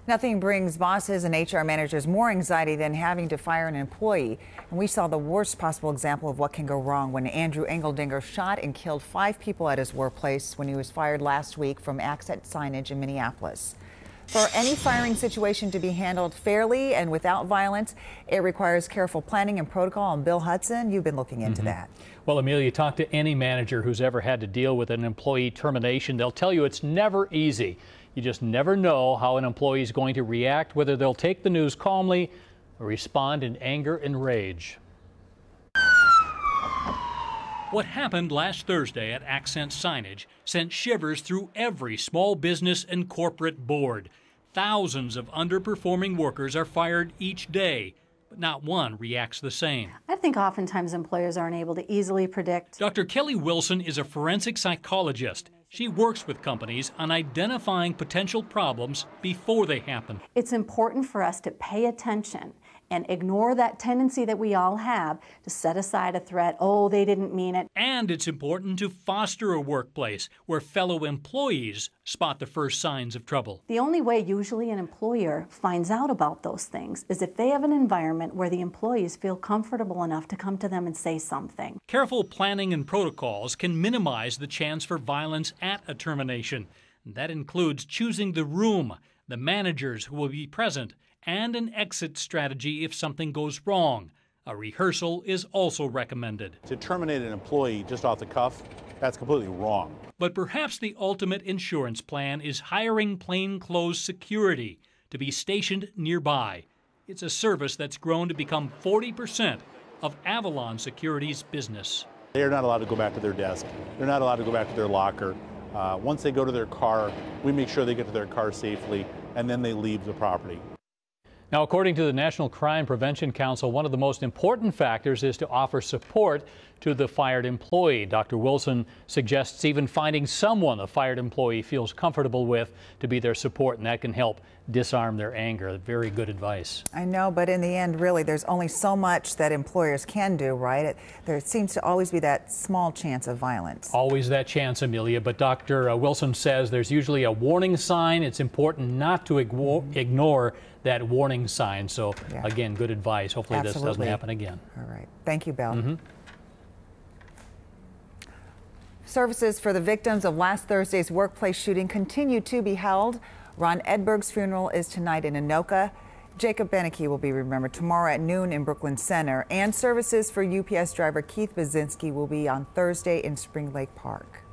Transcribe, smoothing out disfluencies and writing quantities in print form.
Nothing brings bosses and HR managers more anxiety than having to fire an employee. And we saw the worst possible example of what can go wrong when Andrew Engeldinger shot and killed 5 people at his workplace when he was fired last week from Accent Signage in Minneapolis. For any firing situation to be handled fairly and without violence, it requires careful planning and protocol. And Bill Hudson, you've been looking into that. Well, Amelia, talk to any manager who's ever had to deal with an employee termination. They'll tell you it's never easy. You just never know how an employee is going to react, whether they'll take the news calmly or respond in anger and rage. What happened last Thursday at Accent Signage sent shivers through every small business and corporate board. Thousands of underperforming workers are fired each day, but not one reacts the same. I think oftentimes employers aren't able to easily predict. Dr. Kelly Wilson is a forensic psychologist. She works with companies on identifying potential problems before they happen. It's important for us to pay attention and ignore that tendency that we all have to set aside a threat. Oh, they didn't mean it. And it's important to foster a workplace where fellow employees spot the first signs of trouble. The only way usually an employer finds out about those things is if they have an environment where the employees feel comfortable enough to come to them and say something. Careful planning and protocols can minimize the chance for violence at a termination. That includes choosing the room, the managers who will be present, and an exit strategy if something goes wrong. A rehearsal is also recommended. To terminate an employee just off the cuff, that's completely wrong. But perhaps the ultimate insurance plan is hiring plainclothes security to be stationed nearby. It's a service that's grown to become 40% of Avalon Security's business. They are not allowed to go back to their desk. They're not allowed to go back to their locker. Once they go to their car, we make sure they get to their car safely, and then they leave the property. Now, according to the National Crime Prevention Council, one of the most important factors is to offer support to the fired employee. Dr. Wilson suggests even finding someone a fired employee feels comfortable with to be their support, and that can help disarm their anger. Very good advice. I know, but in the end, really, there's only so much that employers can do, right? There seems to always be that small chance of violence. Always that chance, Amelia, but Dr. Wilson says there's usually a warning sign. It's important not to ignore that warning sign. So, again, good advice. Hopefully this doesn't happen again. All right. Thank you, Bill. Services for the victims of last Thursday's workplace shooting continue to be held. Ron Edberg's funeral is tonight in Anoka. Jacob Beneke will be remembered tomorrow at noon in Brooklyn Center. And services for UPS driver Keith Baczynski will be on Thursday in Spring Lake Park.